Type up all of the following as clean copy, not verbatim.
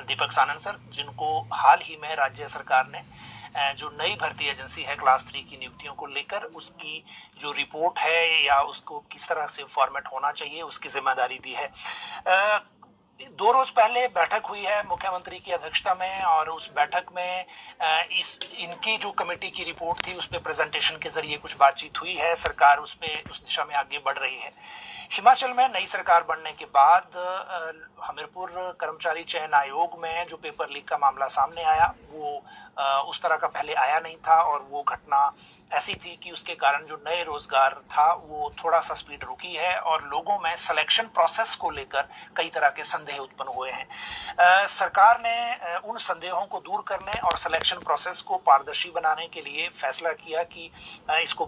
दीपक सानन sir, जिनको हाल ही में राज्य सरकार ने जो नई भर्ती एजेंसी है क्लास 3 की नियुक्तियों को लेकर उसकी जो रिपोर्ट है या उसको किस तरह से फॉर्मेट होना चाहिए उसकी जिम्मेदारी दी है। 2 रोज पहले बैठक हुई है मुख्यमंत्री की अध्यक्षता में और उस बैठक में इनकी जो कमेटी की रिपोर्ट थी उस पर प्रेजेंटेशन के जरिए कुछ बातचीत हुई है। सरकार उस दिशा में आगे बढ़ रही है। हिमाचल में नई सरकार बनने के बाद हमीरपुर कर्मचारी चयन आयोग में जो पेपर लीक का मामला सामने आया वो उस तरह का पहले आया नहीं था और वो घटना ऐसी थी कि उसके कारण जो नए रोजगार था वो थोड़ा सा स्पीड रुकी है और लोगों में सिलेक्शन प्रोसेस को लेकर कई तरह के संदेह उत्पन्न हुए हैं। सरकार ने उन संदेहों को दूर करने और सिलेक्शन प्रोसेस को पारदर्शी बनाने के लिए फैसला किया कि इसको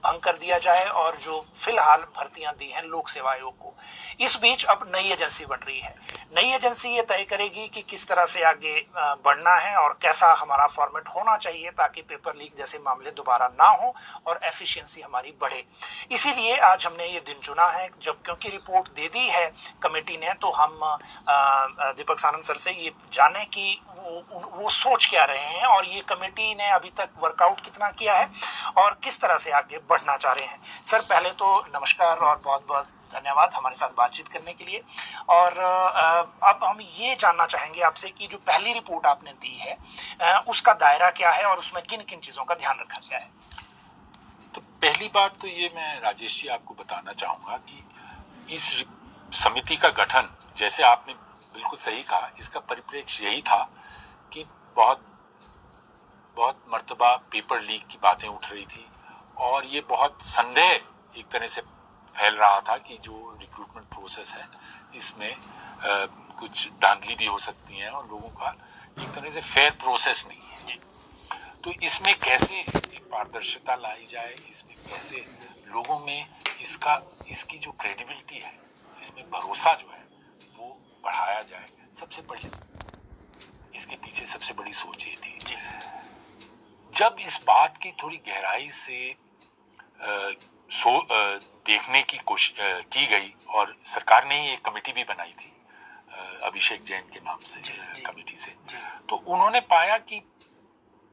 भंग कर दिया जाए और जो फिलहाल भर्तियां दी हैं लोक सेवा आयोग को। इस बीच अब नई एजेंसी बन रही है। नई एजेंसी ये तय करेगी कि किस तरह से आगे बढ़ना है और कैसा हमारा फॉर्मेट होना चाहिए ताकि पेपर लीक जैसे मामले दोबारा ना हो और एफिशिएंसी हमारी बढ़े। इसीलिए आज हमने ये दिन चुना है जब क्योंकि रिपोर्ट दे दी है कमेटी ने, तो हम दीपक सानन सर से ये जाने कि वो सोच क्या रहे हैं और ये कमेटी ने अभी तक वर्कआउट कितना किया है और किस तरह से आगे बढ़ना चाह रहे हैं। सर, पहले तो नमस्कार और बहुत बहुत धन्यवाद हमारे साथ बातचीत करने के लिए। और अब हम ये जानना चाहेंगे आपसे कि जो पहली रिपोर्ट आपने दी है उसका दायरा क्या है और उसमें किन किन चीजों का ध्यान रखा गया है। तो पहली बात तो ये मैं राजेश जी आपको बताना चाहूंगा कि इस समिति का गठन, जैसे आपने बिल्कुल सही कहा, इसका परिप्रेक्ष्य यही था कि बहुत मर्तबा पेपर लीक की बातें उठ रही थी और ये बहुत संदेह एक तरह से फैल रहा था कि जो रिक्रूटमेंट प्रोसेस है इसमें कुछ धांधली भी हो सकती है और लोगों का एक तरह से फेयर प्रोसेस नहीं है। तो इसमें कैसे एक पारदर्शिता लाई जाए, इसमें कैसे लोगों में इसकी जो क्रेडिबिलिटी है, इसमें भरोसा जो है वो बढ़ाया जाए, सबसे बड़ी इसके पीछे सबसे बड़ी सोच ये थी। जब इस बात की थोड़ी गहराई से देखने की कोशिश की गई और सरकार ने ही एक कमेटी भी बनाई थी अभिषेक जैन के नाम से कमेटी से, तो उन्होंने पाया कि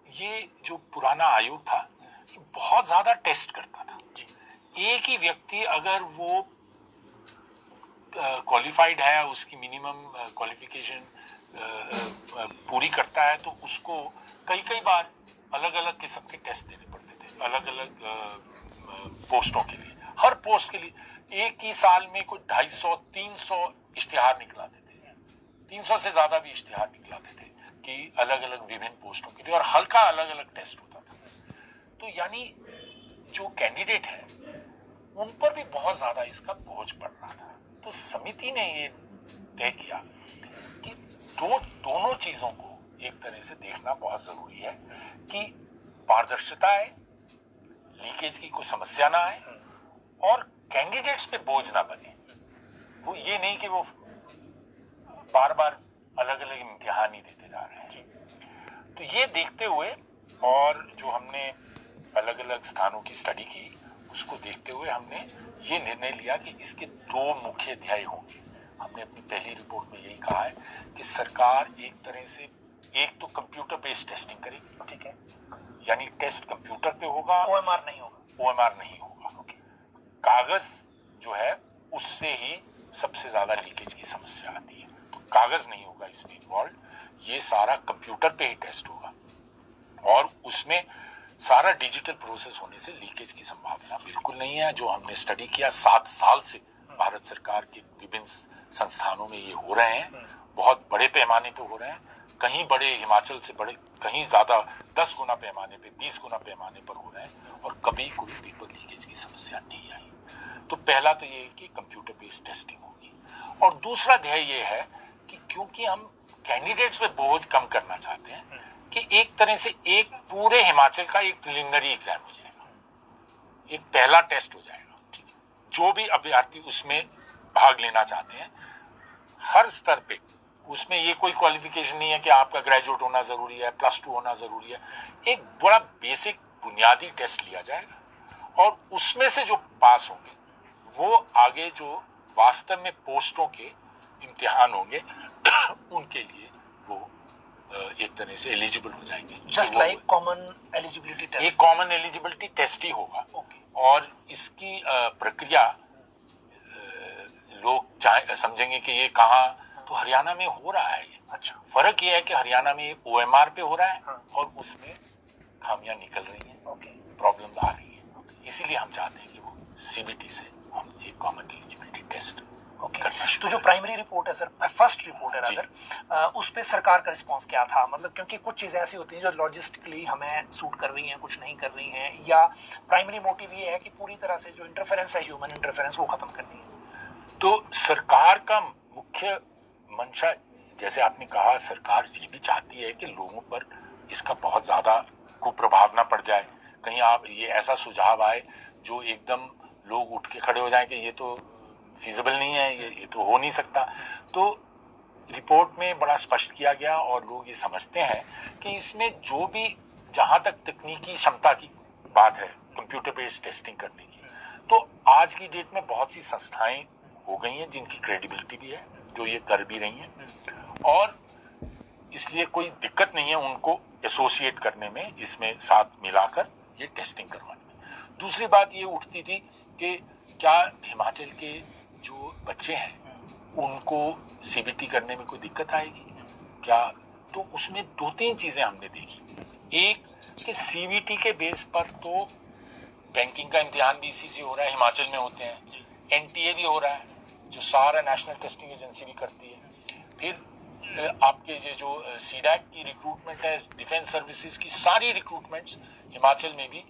ये जो पुराना आयोग था बहुत ज्यादा टेस्ट करता था। एक ही व्यक्ति अगर वो क्वालिफाइड है, उसकी मिनिमम क्वालिफिकेशन पूरी करता है, तो उसको कई बार अलग अलग किस्म के टेस्ट देने पड़ते थे अलग अलग पोस्टों के लिए। हर पोस्ट के लिए एक ही साल में कुछ 250-300 इश्तिहार निकलाते थे, 300 से ज्यादा भी इश्तिहार निकलाते थे कि अलग अलग विभिन्न पोस्टों के लिए, और हल्का अलग अलग टेस्ट होता था। तो यानी जो कैंडिडेट है उन पर भी बहुत ज्यादा इसका बोझ पड़ रहा था। तो समिति ने ये तय किया कि दोनों चीजों को एक तरह से देखना बहुत जरूरी है कि पारदर्शिता आए, लीकेज की कोई समस्या ना आए और कैंडिडेट्स पे बोझ ना बने। वो ये नहीं कि वो बार बार अलग अलग इम्तिहान ही देते जा रहे हैं। तो ये देखते हुए और जो हमने अलग अलग स्थानों की स्टडी की, उसको देखते हुए हमने ये निर्णय लिया कि इसके 2 मुख्य अध्याय होंगे। हमने अपनी पहली रिपोर्ट में यही कहा है कि सरकार एक तरह से एक तो कंप्यूटर बेस्ड टेस्टिंग करेगी, ठीक है, यानी टेस्ट कंप्यूटर पे होगा, ओएमआर नहीं होगा। कागज जो है उससे ही सबसे ज्यादा लीकेज की समस्या आती है, तो कागज नहीं होगा इसमें इन्वॉल्व, ये सारा कंप्यूटर पे ही टेस्ट होगा और उसमें सारा डिजिटल प्रोसेस होने से लीकेज की संभावना बिल्कुल नहीं है। जो हमने स्टडी किया 7 साल से भारत सरकार के विभिन्न संस्थानों में ये हो रहे हैं, बहुत बड़े पैमाने पे हो रहे हैं, कहीं बड़े हिमाचल से बड़े, कहीं ज्यादा 10 गुना पैमाने पे, 20 गुना पैमाने पर हो रहे हैं और कभी कोई पेपर लीकेज की समस्या नहीं आई। तो पहला तो ये है कि कंप्यूटर बेस्ड टेस्टिंग होगी और दूसरा ध्येय ये है कि क्योंकि हम कैंडिडेट्स पे बोझ कम करना चाहते हैं कि एक तरह से एक पूरे हिमाचल का एक प्रिलिमिनरी एग्जाम हो जाएगा, एक पहला टेस्ट हो जाएगा, ठीक है। जो भी अभ्यर्थी उसमें भाग लेना चाहते हैं हर स्तर पे, उसमें ये कोई क्वालिफिकेशन नहीं है कि आपका ग्रेजुएट होना जरूरी है, +2 होना जरूरी है, एक बड़ा बेसिक बुनियादी टेस्ट लिया जाएगा और उसमें से जो पास होंगे वो आगे जो वास्तव में पोस्टों के इम्तिहान होंगे उनके लिए वो एक तरह से एलिजिबल हो जाएंगे। Just like common eligibility test. एक कॉमन एलिजिबिलिटी टेस्ट ही होगा। और इसकी प्रक्रिया लोग चाहे समझेंगे कि ये कहाँ, तो हरियाणा में हो रहा है। अच्छा, फर्क ये है कि हरियाणा में OMR पे हो रहा है और उसमें खामियां निकल रही हैं, प्रॉब्लम्स आ रही हैं। इसीलिए हम चाहते हैं कि वो CBT से हम एक कॉमन एलिजिबिलिटी टेस्ट करना शुरू। तो जो प्राइमरी रिपोर्ट है सर, फर्स्ट रिपोर्ट है रादर, उस पे सरकार का रिस्पांस क्या था? मतलब क्योंकि कुछ चीज़ें ऐसी होती हैं जो लॉजिस्टिकली हमें सूट कर रही हैं, कुछ नहीं कर रही हैं, या प्राइमरी मोटिव ये है कि पूरी तरह से जो इंटरफेरेंस है, ह्यूमन इंटरफेरेंस, वो खत्म करनी है। तो सरकार का मुख्य मंशा, जैसे आपने कहा, सरकार ये भी चाहती है कि लोगों पर इसका बहुत ज़्यादा कुप्रभाव ना पड़ जाए। कहीं आप ये ऐसा सुझाव आए जो एकदम लोग उठ के खड़े हो जाएं कि ये तो फिजिबल नहीं है, ये तो हो नहीं सकता। तो रिपोर्ट में बड़ा स्पष्ट किया गया और लोग ये समझते हैं कि इसमें जो भी, जहाँ तक तकनीकी क्षमता की बात है कंप्यूटर बेस्ड टेस्टिंग करने की, तो आज की डेट में बहुत सी संस्थाएं हो गई हैं जिनकी क्रेडिबिलिटी भी है, जो ये कर भी रही हैं, और इसलिए कोई दिक्कत नहीं है उनको एसोसिएट करने में, इसमें साथ मिलाकर ये टेस्टिंग करवाने में। दूसरी बात ये उठती थी कि क्या हिमाचल के जो बच्चे हैं उनको CBT करने में कोई दिक्कत आएगी क्या? तो उसमें 2-3 चीजें हमने देखी। एक कि CBT के बेस पर तो बैंकिंग का इम्तिहान भी इसी से हो रहा है, हिमाचल में होते हैं, NTA भी हो रहा है जो सारा नेशनल टेस्टिंग एजेंसी भी करती है। फिर आपके ये जो CDAC की रिक्रूटमेंट है, डिफेंस सर्विसेज की सारी रिक्रूटमेंट्स हिमाचल में भी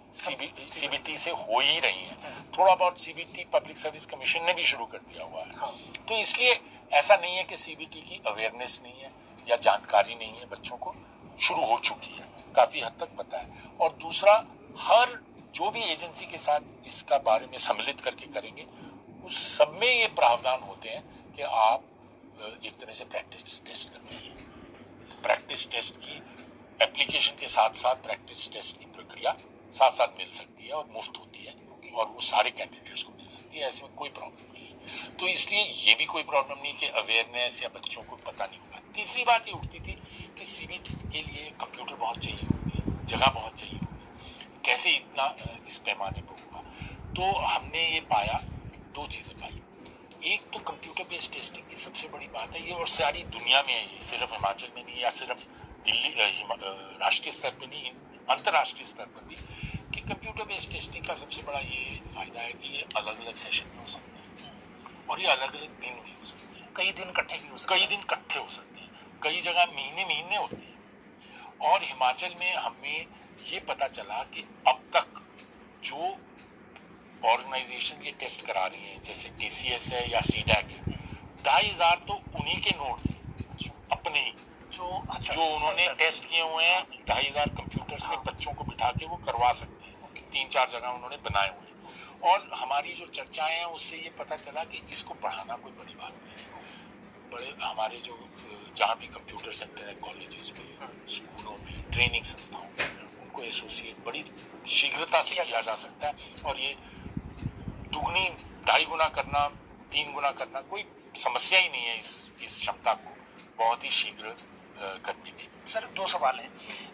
CBT से हो ही रही हैं। थोड़ा बहुत CBT पब्लिक सर्विस कमीशन ने भी शुरू कर दिया हुआ है। तो इसलिए ऐसा नहीं है कि CBT की अवेयरनेस नहीं है या जानकारी नहीं है, बच्चों को शुरू हो चुकी है, काफी हद तक पता है। और दूसरा, हर जो भी एजेंसी के साथ इसका बारे में सम्मिलित करके करेंगे, उस सब में ये प्रावधान होते हैं कि आप एक तरह से प्रैक्टिस टेस्ट करते हैं। प्रैक्टिस टेस्ट की एप्लीकेशन के साथ साथ प्रैक्टिस टेस्ट की प्रक्रिया साथ साथ मिल सकती है और मुफ्त होती है, और वो सारे कैंडिडेट्स को मिल सकती है, ऐसे में कोई प्रॉब्लम नहीं है। तो इसलिए ये भी कोई प्रॉब्लम नहीं कि अवेयरनेस या बच्चों को पता नहीं होगा। तीसरी बात ये उठती थी कि CBT के लिए कंप्यूटर बहुत चाहिए होंगे, जगह बहुत चाहिए होगी, कैसे इतना इस पैमाने पर होगा। तो हमने ये पाया, 2 चीज़ें पाई। एक तो कंप्यूटर बेस्ड टेस्टिंग की सबसे बड़ी बात है ये, और सारी दुनिया में है ये, सिर्फ हिमाचल में नहीं या सिर्फ दिल्ली राष्ट्रीय स्तर पर नहीं, अंतर्राष्ट्रीय स्तर पर भी, कि कंप्यूटर बेस्ड टेस्टिंग का सबसे बड़ा ये फायदा है कि ये अलग अलग सेशन में हो सकते हैं और ये अलग अलग दिन भी हो सकते हैं, कई दिन इकट्ठे भी हो सकते हैं, कई दिन इकट्ठे हो सकते हैं, कई जगह महीने होती है। और हिमाचल में हमें ये पता चला कि अब तक जो ऑर्गेनाइजेशन ये टेस्ट करा रही हैं, जैसे DCS है या CDAC है, 2500 तो उन्हीं के नोट्स हैं अपने ही, जो उन्होंने टेस्ट किए हुए हैं। 2500 कंप्यूटर्स में बच्चों को बिठा के वो करवा सकते हैं। 3-4 जगह उन्होंने बनाए हुए हैं। और हमारी जो चर्चाएं हैं उससे ये पता चला कि इसको बढ़ाना कोई बड़ी बात नहीं है। बड़े हमारे जो जहाँ भी कंप्यूटर सेंटर है, कॉलेजेस में, स्कूलों में, ट्रेनिंग संस्थाओं में, उनको एसोसिएट बड़ी शीघ्रता से किया जा सकता है। और ये दुगनी 2.5 गुना करना, 3 गुना करना कोई समस्या ही नहीं है इस क्षमता को बहुत ही शीघ्र करने की। सर 2 सवाल हैं।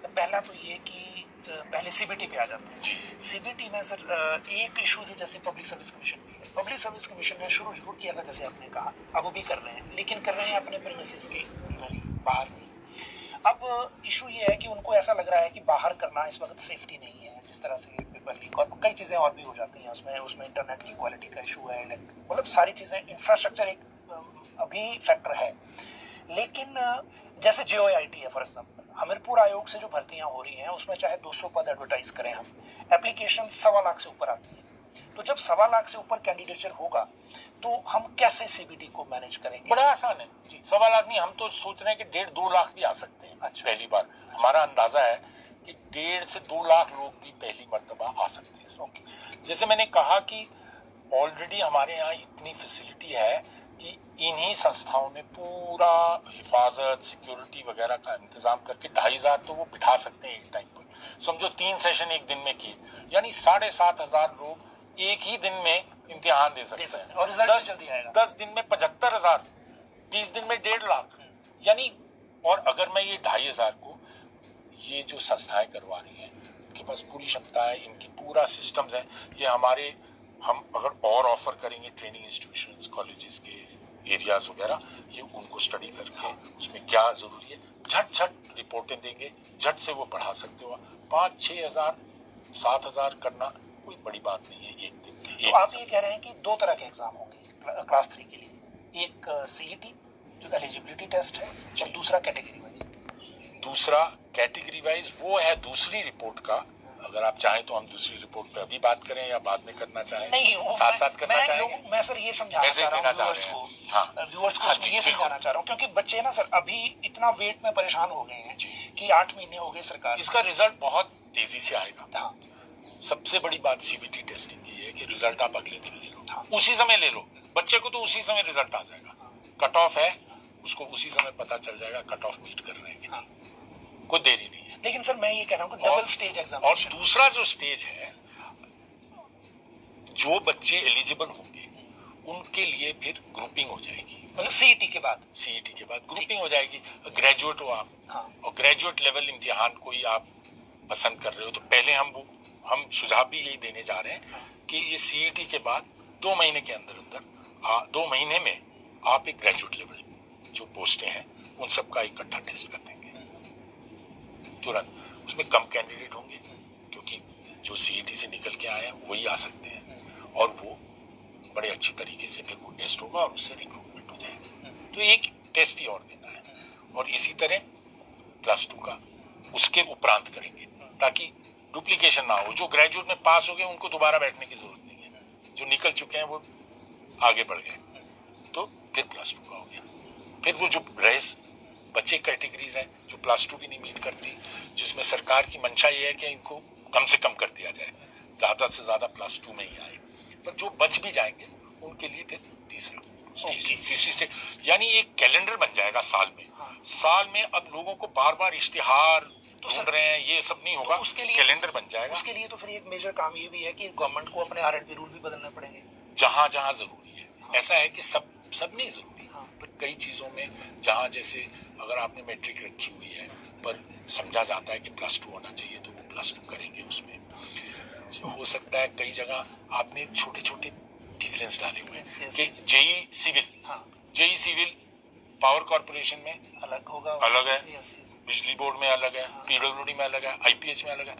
पहला तो ये कि पहले CBT पे आ जाते हैं। जी। CBT में सर एक इशू जो जैसे पब्लिक सर्विस कमीशन ने शुरू जरूर किया था, जैसे आपने कहा, अब वो भी कर रहे हैं, लेकिन कर रहे हैं अपने प्रीमिसेस के अंदर ही, बाहर नहीं। अब इशू ये है कि उनको ऐसा लग रहा है कि बाहर करना इस वक्त सेफ्टी नहीं है, जिस तरह से पेपर लीक और कई चीज़ें और भी हो जाती हैं उसमें इंटरनेट की क्वालिटी का इशू है, मतलब सारी चीज़ें, इंफ्रास्ट्रक्चर एक अभी फैक्टर है। लेकिन जैसे JOIT है फॉर एग्जांपल, हमीरपुर आयोग से जो भर्तियां हो रही हैं उसमें चाहे 200 पद एडवर्टाइज करें हम, एप्लीकेशन 1.25 लाख से ऊपर आती है। तो जब 1.25 लाख से ऊपर कैंडिडेचर होगा तो हम कैसे CBT को मैनेज करेंगे? बड़ा आसान है जी। 1.25 लाख नहीं, हम तो सोच रहे हैं कि 1.5-2 लाख भी आ सकते हैं। अच्छा। पहली बार हमारा अंदाजा है कि 1.5 से 2 लाख लोग भी पहली मर्तबा आ सकते हैं। जैसे मैंने कहा कि ऑलरेडी हमारे यहाँ इतनी फैसिलिटी है कि इन्हीं संस्थाओं ने पूरा हिफाजत, सिक्योरिटी वगैरह का इंतजाम करके 2,500 तो वो बिठा सकते हैं एक टाइम पर। समझो 3 सेशन एक दिन में किए, यानी 7,500 लोग एक ही दिन में इम्तिहान दे सकते हैं। और रिजल्ट जल्दी आएगा। 10 दिन में 75,000, 20 दिन में 1.5 लाख, यानी और अगर मैं ये 2500 को ये जो संस्थाएं करवा रही हैं, इनके पास पूरी क्षमता है, इनकी पूरा सिस्टम्स है, ये हम अगर और ऑफर करेंगे ट्रेनिंग इंस्टीट्यूशंस, कॉलेजेस के एरियाज वगैरह, ये उनको स्टडी करके उसमें क्या जरूरी है झट रिपोर्टें देंगे, झट से वो बढ़ा सकते हो। 5-6 हजार 7 हजार करना कोई बड़ी बात नहीं है एक दिन के। तो आप ये कह रहे हैं कि 2 तरह के एग्जाम होंगे क्लास 3 के लिए, एक सीईटी जो एलिजिबिलिटी टेस्ट है और दूसरा कैटेगरी वाइज। दूसरा कैटेगरी वाइज वो है दूसरी रिपोर्ट का। अगर आप चाहें तो हम दूसरी रिपोर्ट पे अभी बात करें या बाद में करना चाहें, नहीं साथ करना चाहेंगे। मैं सर ये समझाना चाह रहा हूँ व्यूअर्स को ये समझाना चाह रहा हूँ, क्योंकि बच्चे ना सर अभी इतना वेट में परेशान हो गए हैं कि 8 महीने हो गए सरकार। इसका रिजल्ट बहुत तेजी से आएगा। हाँ। सबसे बड़ी बात सीबीटी टेस्टिंग की है कि रिजल्ट आप अगले दिन ले लो, उसी समय ले लो। बच्चे को तो उसी समय रिजल्ट आ जाएगा। कट ऑफ है, उसको उसी समय पता चल जाएगा कट ऑफ मीट कर रहे हैं कि नहीं, कोई देरी नहीं है। लेकिन सर मैं ये कह रहा हूँ कि डबल स्टेज एग्जाम। और दूसरा जो स्टेज है, जो बच्चे एलिजिबल होंगे उनके लिए फिर ग्रुपिंग हो जाएगी, मतलब सीईटी के बाद ग्रुपिंग हो जाएगी। ग्रेजुएट हो आप, और ग्रेजुएट लेवल इम्तिहान कोई आप पसंद कर रहे हो, तो पहले हम सुझाव भी यही देने जा रहे हैं कि ये सीईटी के बाद 2 महीने के अंदर 2 महीने में आप एक ग्रेजुएट लेवल जो पोस्टें हैं उन सबका इकट्ठा टेस्ट कर देंगे तुरंत। उसमें कम कैंडिडेट होंगे क्योंकि जो सीईटी से निकल के आए हैं वही आ सकते हैं, और वो बड़े अच्छी तरीके से फिर वो टेस्ट होगा और उससे रिक्रूटमेंट हो जाएगी। तो एक टेस्ट ही और देना है, और इसी तरह +2 का उसके उपरांत करेंगे ताकि डुप्लीकेशन ना हो। जो ग्रेजुएट में पास हो गए उनको दोबारा बैठने की जरूरत नहीं है, जो निकल चुके हैं वो आगे बढ़ गए, तो फिर +2 का हो गया। फिर वो जो रेस बच्चे कैटेगरीज हैं जो +2 भी नहीं मीट करती, जिसमें सरकार की मंशा ये है कि इनको कम से कम कर दिया जाए, ज्यादा से ज्यादा +2 में ही आए, पर जो बच भी जाएंगे उनके लिए फिर तीसरी स्टेज, यानी एक कैलेंडर बन जाएगा साल में। अब लोगों को बार बार इश्तिहार ढूंढ रहे हैं, ये सब नहीं होगा, उसके लिए कैलेंडर बन जाएगा। उसके लिए तो फिर एक मेजर काम ये भी है कि गवर्नमेंट को अपने R&B रूल भी बदलने पड़ेंगे जहां जरूरी है। ऐसा है कि सब नहीं जरूरी, पर कई चीजों में जहां जैसे अगर आपने मैट्रिक रखी हुई है पर समझा जाता है कि +2 होना चाहिए तो वो +2 करेंगे। उसमें हो सकता है कई जगह आपने छोटे डिफरेंस डाले हुए हैं कि जेई सिविल पावर कॉर्पोरेशन में अलग होगा, अलग है, बिजली बोर्ड में अलग है, पीडब्ल्यूडी में अलग है, आईपीएच में अलग है।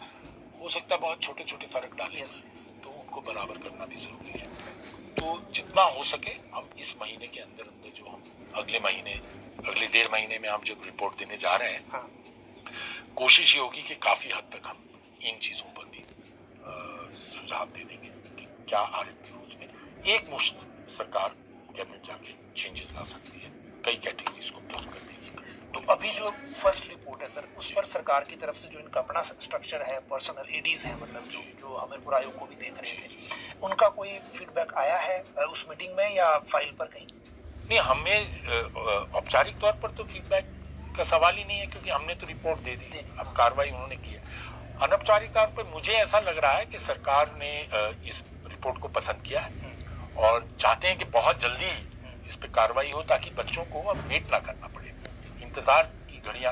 हो सकता है बहुत छोटे फर्क डाले, तो उनको बराबर करना भी जरूरी है। तो जितना हो सके हम इस महीने के अंदर जो हम अगले 1.5 महीने में हम जब रिपोर्ट देने जा रहे हैं, कोशिश ये होगी कि काफी हद तक हम इन चीजों पर भी सुझाव दे देंगे कि क्या R&B रूल्स में एक मुश्त सरकार कैबिनेट जाके चेंजेस ला सकती है, कई कैटेगरीज को ब्लॉक कर देगी। तो अभी जो फर्स्ट रिपोर्ट है सर, उस पर सरकार की तरफ से जो इनका अपना स्ट्रक्चर है, पर्सनल एडीज हैं, मतलब जो हमीरपुर आयोग को भी देख रहे थे, उनका कोई फीडबैक आया है उस मीटिंग में या फाइल पर कहीं? नहीं, हमें औपचारिक तौर पर तो फीडबैक का सवाल ही नहीं है क्योंकि हमने तो रिपोर्ट दे दी, अब कार्रवाई उन्होंने की है। अनौपचारिक तौर पर मुझे ऐसा लग रहा है कि सरकार ने इस रिपोर्ट को पसंद किया है और चाहते हैं कि बहुत जल्दी इस पे कार्रवाई हो ताकि बच्चों को अब वेट ना करना पड़े, इंतजार की घड़ियां